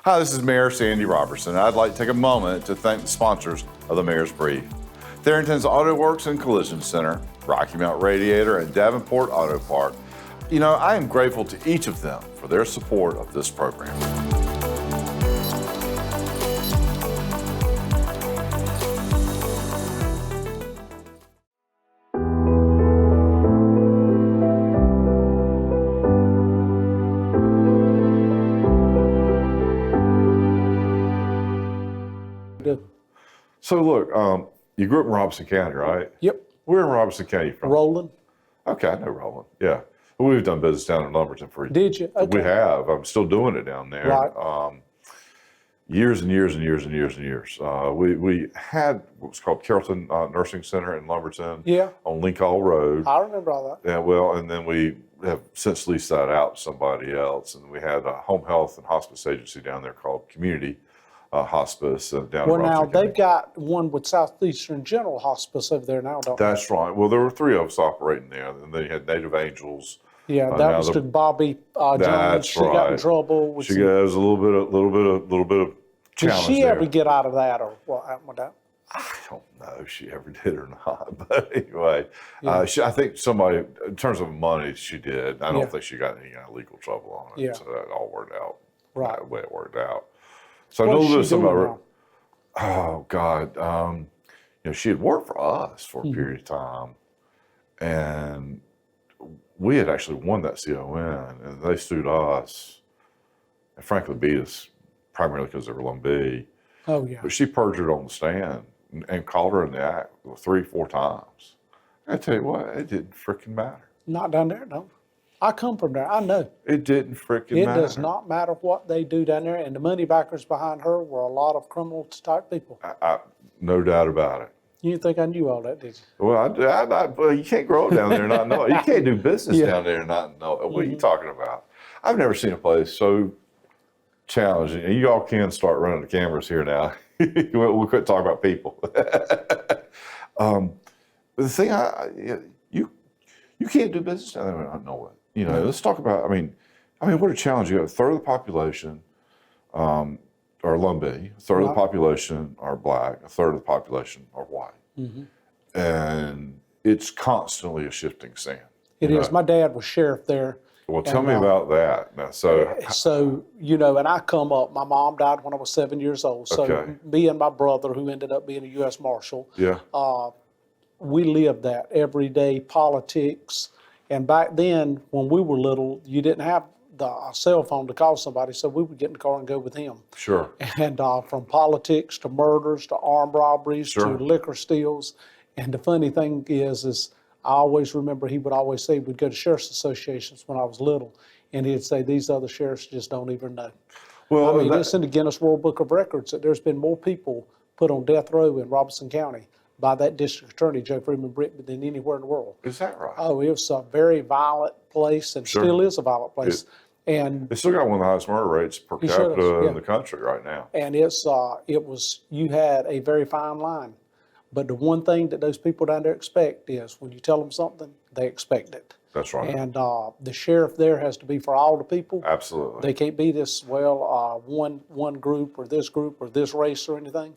Hi, this is Mayor Sandy Roberson. I'd like to take a moment to thank the sponsors of the Mayor's Brief. Tharrington's Auto Works and Collision Center, Rocky Mount Radiator, and Davenport Auto Park. You know, I am grateful to each of them for their support of this program. So look, you grew up in Roberson County, right? Yep. Where in Roberson County from? Roland. Okay, I know Roland. Yeah. We've done business down in Lumberton for Did you? Okay. We have. I'm still doing it down there. Right. Years and years and years and years and years. We had what was called Carrollton Nursing Center in Lumberton. Yeah. On Lincoln Road. I remember all that. Yeah, well, and then we have since leased that out to somebody else. And we had a home health and hospice agency down there called Community Hospice down in Well, now Roberson County. they've got one with Southeastern General Hospice over there now, don't they? That's right. Well, there were three of us operating there. And then you had Native Angels. Yeah, that was to Bobby Jones. That's She got in right. trouble. With She got a little bit of Did challenge she there. ever get out of that, or what happened with that? I don't know if she ever did or not, but anyway, Yeah. I think somebody, in terms of money, she did. I don't Yeah. think she got any kind of legal trouble on it. Yeah. So that all worked out Right. the way it worked out. So I What know a is little she bit doing about her. Oh God, you know, she had worked for us for a Mm-hmm. period of time, and we had actually won that CON, and they sued us, and frankly beat us primarily because they were Lone B. Oh, yeah. But she perjured on the stand and called her in the act 3-4 times. I tell you what, it didn't freaking matter. Not down there, no. I come from there. I know. It didn't freaking It matter. does not matter what they do down there. And the money backers behind her were a lot of criminal type people. No doubt about it. You didn't think I knew all that, did you? Well, well, you can't grow up down there and not know it. You can't do business Yeah. down there and not know it. What are you talking about? I've never seen a place so challenging. And you all can start running the cameras here now. We quit talking about people. But the thing, you can't do business down there and not know it. You know, let's talk about. I mean, what a challenge! You have a third of the population are Lone B, a third of the population are black, a third of the population are white, and it's constantly a shifting sand. It is. My dad was sheriff there. Well, tell me about that. Now, So, you know, and I come up, my mom died when I was 7 years old. So Okay. me and my brother, who ended up being a U.S. Marshal, yeah, we lived that everyday politics. And back then, when we were little, you didn't have a cell phone to call somebody, so we would get in the car and go with him. sure, And from politics to murders to armed robberies Sure. to liquor steals. And the funny thing is I always remember he would always say we'd go to sheriff's associations when I was little, and he'd say these other sheriffs just don't even know. Well, I mean, it's in the Guinness World Book of Records that there's been more people put on death row in Roberson County by that district attorney, Joe Freeman Britt, than anywhere in the world. is that right? Oh, it was a very violent place and Sure. still is a violent place. And They still got one of the highest murder rates per He sure capita does, yeah. in the country right now. And you had a very fine line. But the one thing that those people down there expect is when you tell them something, they expect it. That's right. And the sheriff there has to be for all the people. Absolutely. They can't be this, one group or this race or anything.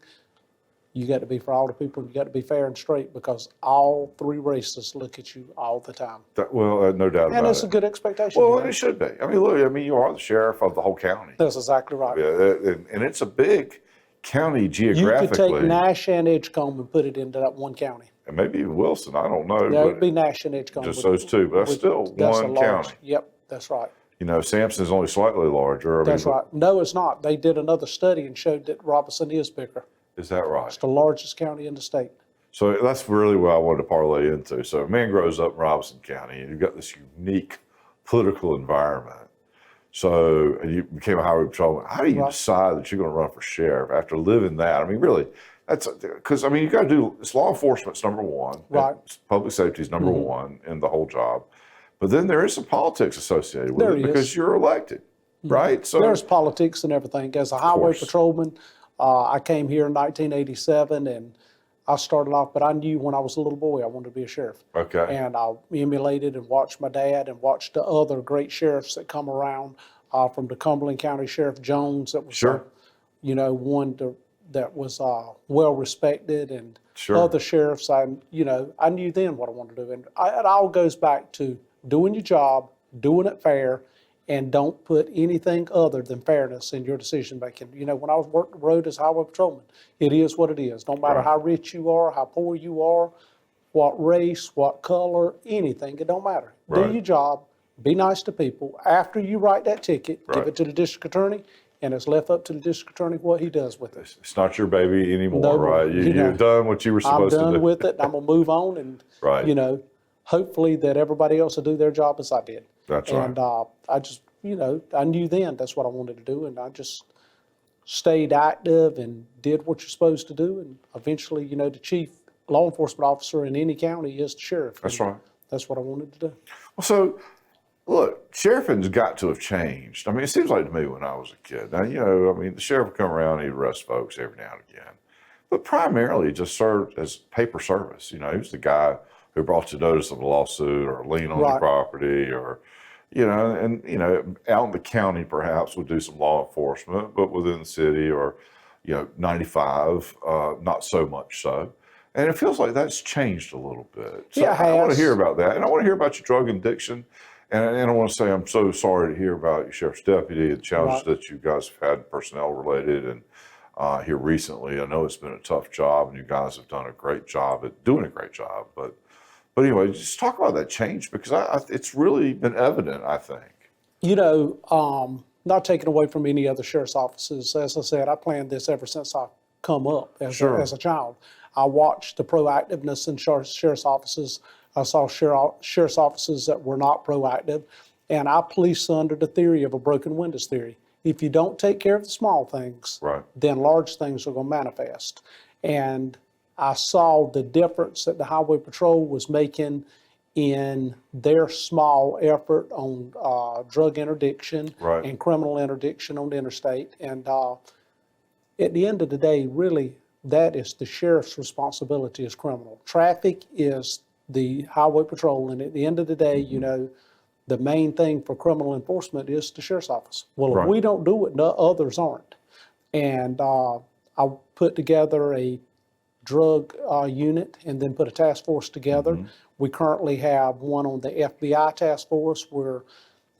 You got to be for all the people, and you got to be fair and straight because all three races look at you all the time. No doubt And about it's it. a good expectation. Well, you and know. it should be. I mean, look, you are the sheriff of the whole county. That's exactly right. Yeah, and it's a big county You geographically. could take Nash and Edgecombe and put it into that one county. And maybe even Wilson, I don't know. That would but be Nash and Edgecombe. just those two, but that's still That's one a large, county. Yep, that's right. You know, Sampson's only slightly larger. I That's mean, right. No, it's not. They did another study and showed that Roberson is bigger. Is that right? It's the largest county in the state. So that's really what I wanted to parlay into. So a man grows up in Roberson County, and you've got this unique political environment. So and you became a highway patrolman. How do you Right. decide that you're going to run for sheriff after living that? I mean, really, that's because I mean, you got to do. It's law enforcement's number one. Right. Public safety is number one in the whole job. But then there is some politics associated with There it is. because you're elected, right? So There's politics and everything. As a highway course. patrolman, I came here in 1987 and I started off, but I knew when I was a little boy I wanted to be a sheriff. okay, And I emulated and watched my dad and watched the other great sheriffs that come around. from the Cumberland County Sheriff Jones that was, Sure. One that was well respected, and Sure. other sheriffs. I knew then what I wanted to do, and it all goes back to doing your job, doing it fair, and don't put anything other than fairness in your decision making. When I was working the road as highway patrolman, it is what it is. No matter Right. how rich you are, how poor you are, what race, what color, anything, it don't matter. Right. Do your job, be nice to people. After you write that ticket, Right. give it to the district attorney, and it's left up to the district attorney what he does with it. It's not your baby anymore, No more. right? You've done what you were I'm supposed to do. done with it. I'm gonna move on, and Right. hopefully that everybody else will do their job as I did. That's right. And I just, I knew then that's what I wanted to do, and I just stayed active and did what you're supposed to do, and eventually, the chief law enforcement officer in any county is the sheriff. That's and right. That's what I wanted to do. Well, so look, sheriffing's got to have changed. I mean, it seems like to me when I was a kid. Now, the sheriff would come around, he'd arrest folks every now and again, but primarily just served as paper service. He was the guy who brought you notice of a lawsuit or a lien on your Right. property, or out in the county perhaps would do some law enforcement, but within the city or 95, not so much so. And it feels like that's changed a little bit. So Yeah, it I want to has. hear about that, and I want to hear about your drug addiction. And I want to say I'm so sorry to hear about your sheriff's deputy, the challenges Right. that you guys have had personnel related, and here recently. I know it's been a tough job, and you guys have done a great job at doing a great job. But anyway, just talk about that change, because it's really been evident, I think. Not taking away from any other sheriff's offices. As I said, I planned this ever since I come up Sure. as a child. I watched the proactiveness in sheriff's offices. I saw sheriff's offices that were not proactive, and I policed under the theory of a broken windows theory. If you don't take care of the small things, Right. then large things are going to manifest. And I saw the difference that the Highway Patrol was making in their small effort on drug interdiction Right. and criminal interdiction on the interstate. And at the end of the day, really, that is the sheriff's responsibility as criminal. Traffic is the Highway Patrol, and at the end of the day, the main thing for criminal enforcement is the sheriff's office. Well, Right. if we don't do it, no others aren't. And I put together a drug unit and then put a task force together. We currently have one on the FBI task force. We're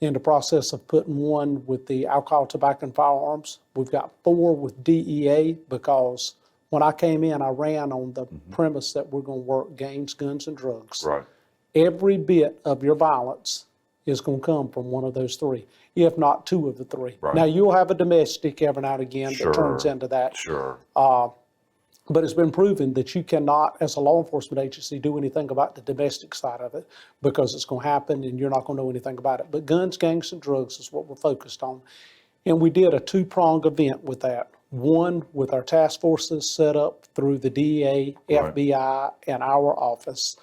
in the process of putting one with the alcohol, tobacco, and firearms. We've got 4 with DEA, because when I came in, I ran on the premise that we're going to work gangs, guns, and drugs. Right. Every bit of your violence is going to come from one of those 3, if not 2 of the 3. Right. Now, you'll have a domestic every now and again Sure. that turns into that. Sure. But it's been proven that you cannot, as a law enforcement agency, do anything about the domestic side of it, because it's going to happen and you're not going to know anything about it. But guns, gangs, and drugs is what we're focused on. And we did a 2-pronged event with that. One with our task forces set up through the DEA, Right. FBI, and our office.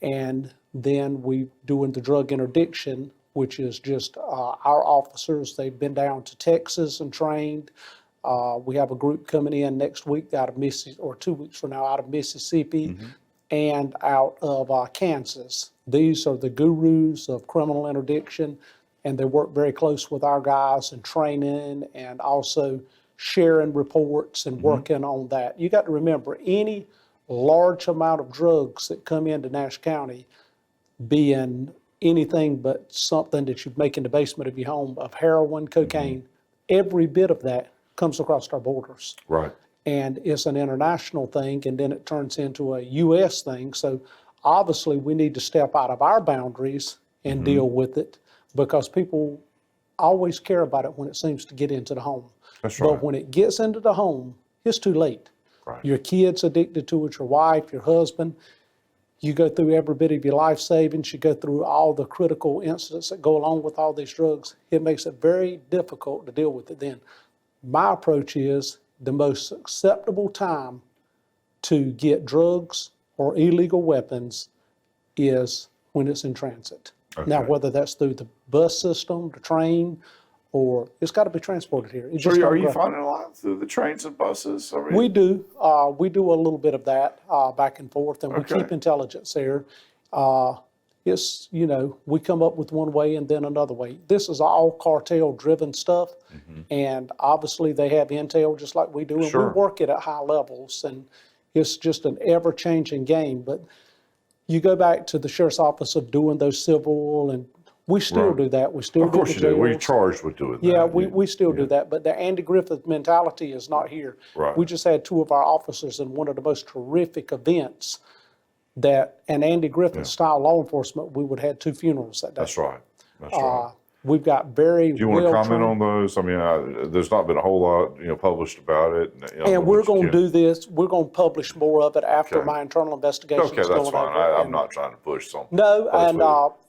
And then we doing the drug interdiction, which is just our officers. They've been down to Texas and trained. We have a group coming in next week out of Mississippi, or 2 weeks from now, out of Mississippi and out of Kansas. These are the gurus of criminal interdiction, and they work very close with our guys in training and also sharing reports and working on that. You got to remember, any large amount of drugs that come into Nash County, being anything but something that you'd make in the basement of your home, of heroin, cocaine, every bit of that comes across our borders. Right. And it's an international thing, and then it turns into a U.S. thing. So obviously we need to step out of our boundaries and deal with it, because people always care about it when it seems to get into the home. That's right. But when it gets into the home, it's too late. Right. Your kid's addicted to it, your wife, your husband. You go through every bit of your life savings. You go through all the critical incidents that go along with all these drugs. It makes it very difficult to deal with it then. My approach is the most acceptable time to get drugs or illegal weapons is when it's in transit. Now, Okay. whether that's through the bus system, the train, or it's got to be transported here. It So just are don't you go. finding a lot through the trains and buses? I mean, We do. We do a little bit of that back and forth, and we Okay. keep intelligence there. it's, we come up with one way and then another way. This is all cartel-driven stuff, and obviously they have intel just like we do, and Sure. we work it at high levels, and it's just an ever-changing game. But you go back to the sheriff's office of doing those civil, and we still Right. do that. We still Of course do you the do. We're jails. charged with doing that. Yeah, we still do that, but the Andy Griffith mentality is not here. Right. We just had two of our officers in one of the most terrific events that, and Andy Griffith style law enforcement, we would have had 2 funerals that day. That's right. That's right. We've got very Do you want to comment well-trained- on those? I mean, there's not been a whole lot, published about it. And we're going to do this, we're going to publish more of it after Okay. my internal investigation Okay, is that's going fine. over. I'm And- not trying to push something. No, and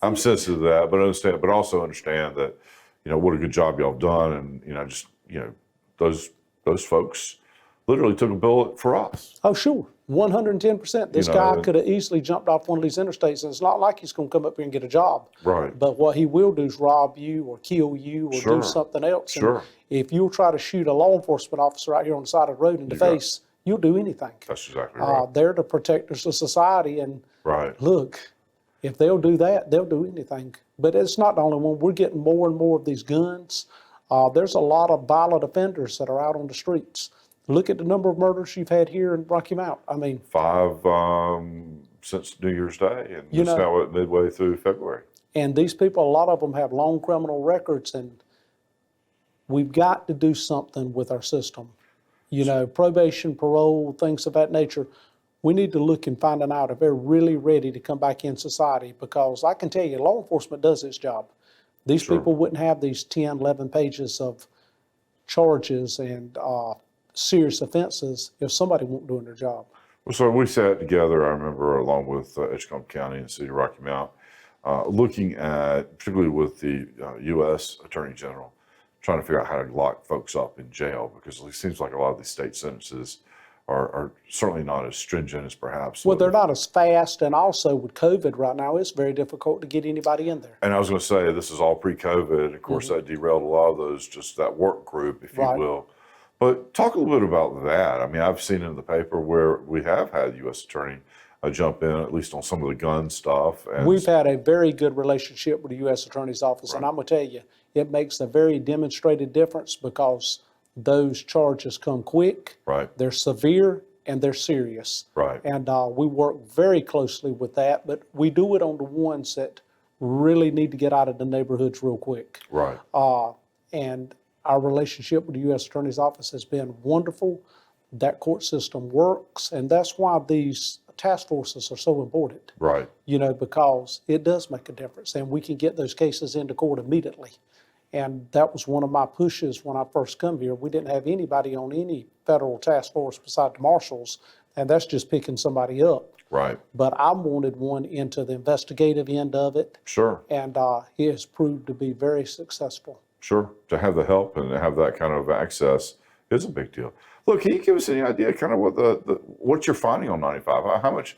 I'm sensitive to that, but also understand that, what a good job y'all have done, and those folks literally took a bullet for us. oh, sure, 110%. This guy could have easily jumped off one of these interstates, and it's not like he's going to come up here and get a job. Right. But what he will do is rob you or kill you or Sure. do something else. Sure. And if you'll try to shoot a law enforcement officer out here on the side of the road in the face, you'll do anything. That's exactly right. They're the protectors of society, and Right. look, if they'll do that, they'll do anything. But it's not the only one. We're getting more and more of these guns. There's a lot of violent offenders that are out on the streets. Look at the number of murders you've had here in Rocky Mount. I mean, 5 since New Year's Day, and just now midway through February. and these people, a lot of them have long criminal records, and we've got to do something with our system. Probation, parole, things of that nature. We need to look and find out if they're really ready to come back in society, because I can tell you, law enforcement does its job. These Sure. people wouldn't have these 10, 11 pages of charges and serious offenses if somebody weren't doing their job. Well, so we sat together, I remember, along with Edgecombe County and the City of Rocky Mount, looking at, particularly with the U.S. Attorney General, trying to figure out how to lock folks up in jail, because it seems like a lot of these state sentences are certainly not as stringent as perhaps. Well, they're not as fast, and also with COVID right now, it's very difficult to get anybody in there. And I was going to say, this is all pre-COVID. Of course, that derailed a lot of those, just that work group, if you Right. will. But talk a little bit about that. I mean, I've seen in the paper where we have had U.S. Attorney jump in, at least on some of the gun stuff. And We've had a very good relationship with the U.S. Attorney's Office, and I'm going to tell you, it makes a very demonstrated difference, because those charges come quick, Right. they're severe, and they're serious. Right. And we work very closely with that, but we do it on the ones that really need to get out of the neighborhoods real quick. Right. And our relationship with the U.S. Attorney's Office has been wonderful. That court system works, and that's why these task forces are so important. Right. Because it does make a difference, and we can get those cases into court immediately. And that was one of my pushes when I first come here. We didn't have anybody on any federal task force beside the marshals, and that's just picking somebody up. Right. But I wanted one into the investigative end of it, Sure. and it has proved to be very successful. Sure. To have the help and to have that kind of access is a big deal. Look, can you give us any idea kind of what you're finding on 95? How much?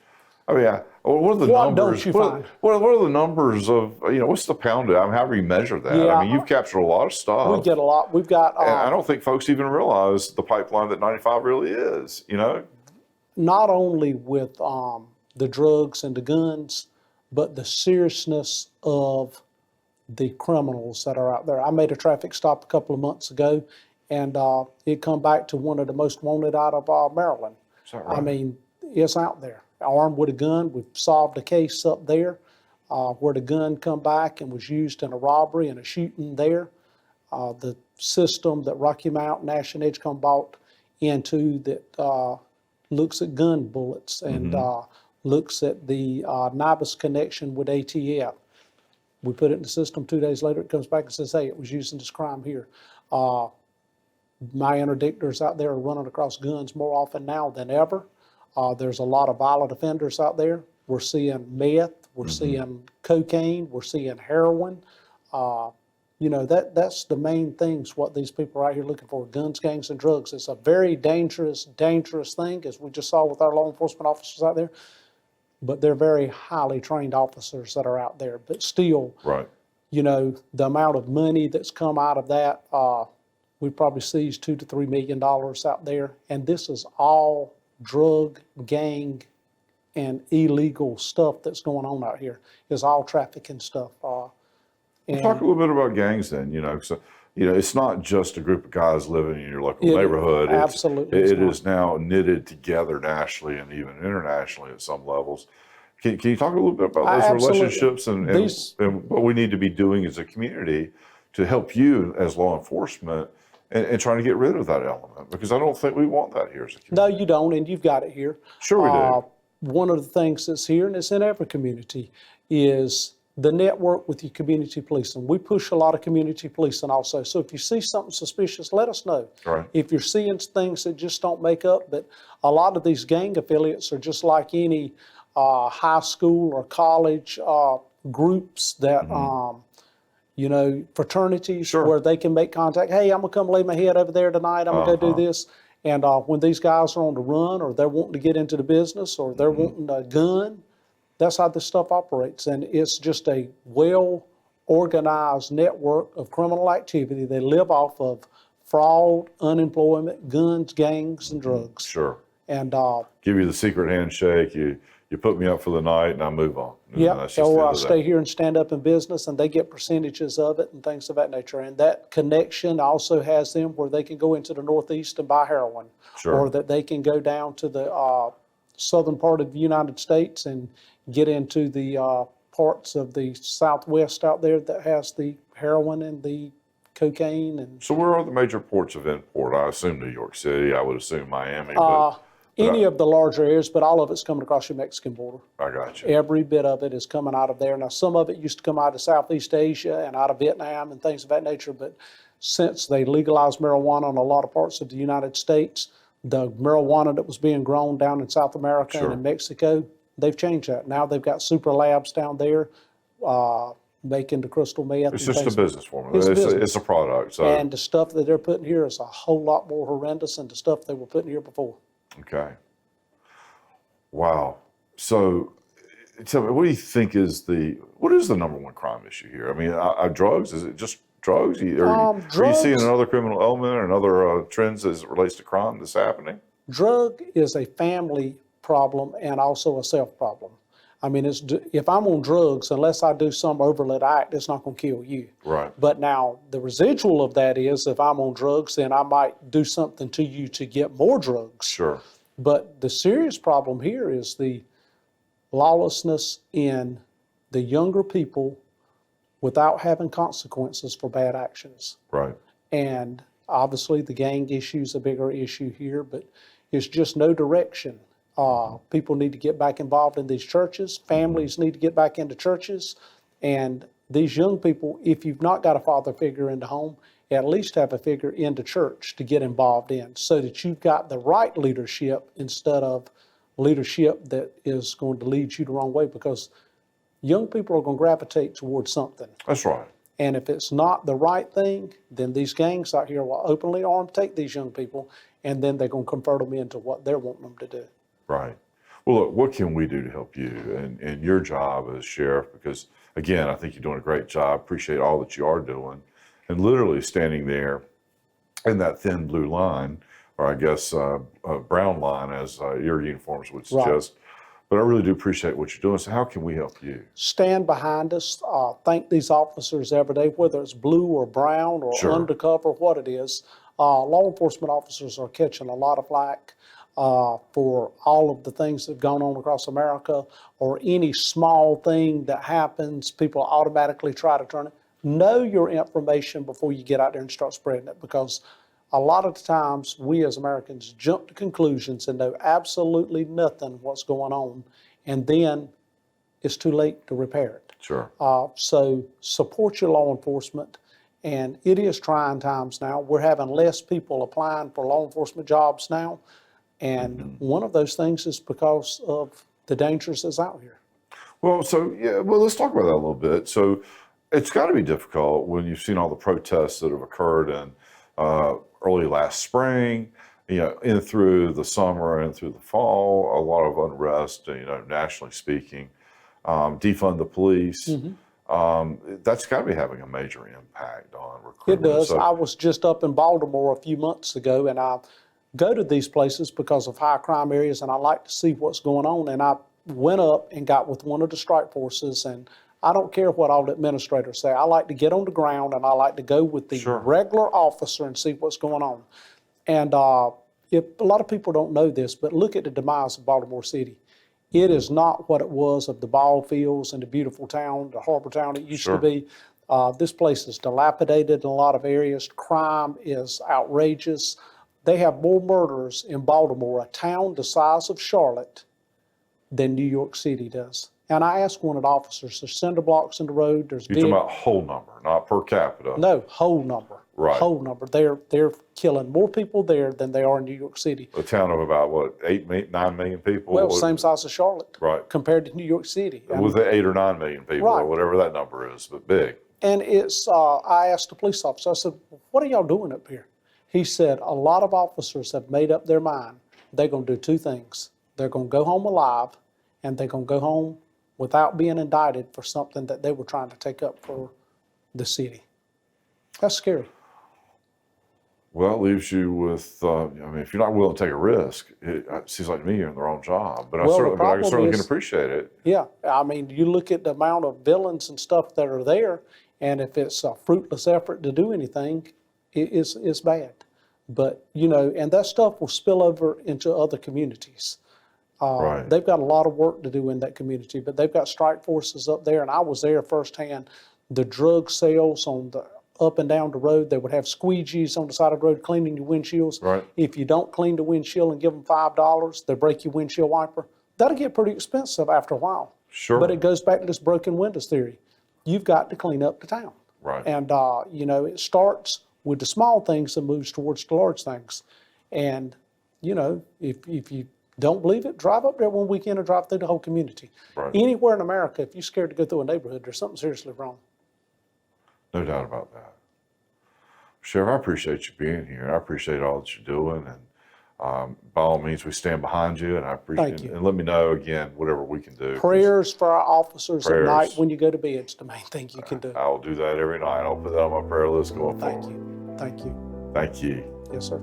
I mean, what are the What numbers? don't you find? What are the numbers of, what's the pound? I mean, however you measure that. Yeah. I mean, you've captured a lot of stuff. We get a lot. We've got And I don't think folks even realize the pipeline that 95 really is, not only with the drugs and the guns, but the seriousness of the criminals that are out there. I made a traffic stop a couple of months ago, and it come back to one of the most wanted out of Maryland. Is that right? I mean, it's out there. Armed with a gun. We've solved a case up there where the gun come back and was used in a robbery and a shooting there. The system that Rocky Mount, Nash, and Edgecombe bought into that looks at gun bullets and looks at the NIBUS connection with ATF. We put it in the system. 2 days later, it comes back and says, hey, it was used in this crime here. My interdictors out there are running across guns more often now than ever. There's a lot of violent offenders out there. We're seeing meth, we're seeing cocaine, we're seeing heroin. That's the main things what these people are out here looking for, guns, gangs, and drugs. It's a very dangerous thing, as we just saw with our law enforcement officers out there. But they're very highly trained officers that are out there. But still, Right. the amount of money that's come out of that, we probably seized $2 to $3 million out there. And this is all drug, gang, and illegal stuff that's going on out here. It's all trafficking stuff. We'll And talk a little bit about gangs then, so, it's not just a group of guys living in your local It neighborhood. absolutely It is is now knitted together nationally and even internationally at some levels. Can you talk a little bit about those Absolutely. relationships and what we need to be doing as a community to help you as law enforcement and trying to get rid of that element? Because I don't think we want that here as a community. No, you don't, and you've got it here. Sure we do. One of the things that's here, and it's in every community, is the network with your community policing. We push a lot of community policing also. So if you see something suspicious, let us know. Right. If you're seeing things that just don't make up, but a lot of these gang affiliates are just like any high school or college groups that, fraternities Sure. where they can make contact. Hey, I'm gonna come lay my head over there tonight. I'm gonna go do this. And when these guys are on the run, or they're wanting to get into the business, or they're wanting a gun, that's how this stuff operates. And it's just a well-organized network of criminal activity. They live off of fraud, unemployment, guns, gangs, and drugs. Sure. And Give you the secret handshake. You put me up for the night and I move on. yeah, That's just the they'll end of that. stay here and stand up in business, and they get percentages of it and things of that nature. And that connection also has them where they can go into the Northeast and buy heroin, Sure. or that they can go down to the southern part of the United States and get into the parts of the Southwest out there that has the heroin and the cocaine. And So where are the major ports of import? I assume New York City. I would assume Miami. But any of the larger areas, but all of it's coming across your Mexican border. I got you. Every bit of it is coming out of there. Now, some of it used to come out of Southeast Asia and out of Vietnam and things of that nature, but since they legalized marijuana in a lot of parts of the United States, the marijuana that was being grown down in South America Sure. and in Mexico, they've changed that. Now they've got super labs down there making the crystal meth. It's and just a things. business formula. It's business. It's a product. So And the stuff that they're putting here is a whole lot more horrendous than the stuff they were putting here before. okay. Wow. So tell me, what do you think what is the number one crime issue here? I mean, drugs? Is it just drugs? Are you Drugs. seeing another criminal element or another trends as it relates to crime that's happening? Drug is a family problem and also a self problem. I mean, if I'm on drugs, unless I do some overlit act, it's not going to kill you. Right. But now the residual of that is if I'm on drugs, then I might do something to you to get more drugs. Sure. But the serious problem here is the lawlessness in the younger people without having consequences for bad actions. Right. And obviously the gang issue is a bigger issue here, but it's just no direction. People need to get back involved in these churches. Families need to get back into churches. And these young people, if you've not got a father figure in the home, at least have a figure in the church to get involved in, so that you've got the right leadership instead of leadership that is going to lead you the wrong way, because young people are going to gravitate towards something. That's right. And if it's not the right thing, then these gangs out here will openly arm take these young people, and then they're going to convert them into what they're wanting them to do. Right. Well, look, what can we do to help you and your job as sheriff? Because, again, I think you're doing a great job. Appreciate all that you are doing. And literally standing there in that thin blue line, or I guess a brown line, as your uniforms would suggest. Right. But I really do appreciate what you're doing. So how can we help you? Stand behind us. Thank these officers every day, whether it's blue or brown or Sure. undercover, what it is. Law enforcement officers are catching a lot of flack for all of the things that have gone on across America, or any small thing that happens, people automatically try to turn it. Know your information before you get out there and start spreading it, because a lot of the times we as Americans jump to conclusions and know absolutely nothing what's going on, and then it's too late to repair it. Sure. So support your law enforcement, and it is trying times now. We're having less people applying for law enforcement jobs now, and one of those things is because of the dangers that's out here. Well, let's talk about that a little bit. So it's got to be difficult when you've seen all the protests that have occurred in early last spring, in through the summer and through the fall, a lot of unrest, nationally speaking, defund the police. That's got to be having a major impact on recruitment. It does. So, I was just up in Baltimore a few months ago, and I go to these places because of high crime areas, and I like to see what's going on. And I went up and got with one of the strike forces, and I don't care what all the administrators say. I like to get on the ground and I like to go with the Sure. regular officer and see what's going on. And if a lot of people don't know this, but look at the demise of Baltimore City. It is not what it was of the ball fields and the beautiful town, the harbor town it used Sure. to be. This place is dilapidated in a lot of areas. Crime is outrageous. They have more murders in Baltimore, a town the size of Charlotte, than New York City does. And I asked one of the officers, there's cinder blocks in the road, there's You're big, talking about whole number, not per capita. no, whole number. Right. Whole number. They're killing more people there than they are in New York City. A town of about, what, 9 million people? Well, same size as Charlotte. Right. Compared to New York City. With 8 or 9 million people, or Right. whatever that number is, but big. And it's, I asked the police officer, I said, what are y'all doing up here? He said, a lot of officers have made up their mind. They're going to do two things. They're going to go home alive, and they're going to go home without being indicted for something that they were trying to take up for the city. That's scary. Well, it leaves you with, I mean, if you're not willing to take a risk, it seems like to me you're in the wrong job. But I Well, the certainly problem can is- appreciate it. Yeah, I mean, you look at the amount of villains and stuff that are there, and if it's a fruitless effort to do anything, it's bad. But, you know, and that stuff will spill over into other communities. Right. They've got a lot of work to do in that community, but they've got strike forces up there, and I was there firsthand. The drug sales on the up and down the road, they would have squeegees on the side of the road cleaning your windshields. Right. If you don't clean the windshield and give them $5, they break your windshield wiper. That'll get pretty expensive after a while. Sure. But it goes back to this broken windows theory. You've got to clean up the town. Right. And, you know, it starts with the small things and moves towards the large things. And, you know, if you don't believe it, drive up there one weekend and drive through the whole community. Right. Anywhere in America, if you're scared to go through a neighborhood, there's something seriously wrong. No doubt about that. Sheriff, I appreciate you being here. I appreciate all that you're doing. And by all means, we stand behind you. And I appreciate Thank you. And let me know, again, whatever we can do. 'Cause Prayers for our officers at Prayers. night when you go to bed is the main thing you can do. I'll do that every night. I'll put that on my prayer list going Thank forward. you. Thank you. Thank you. Yes, sir.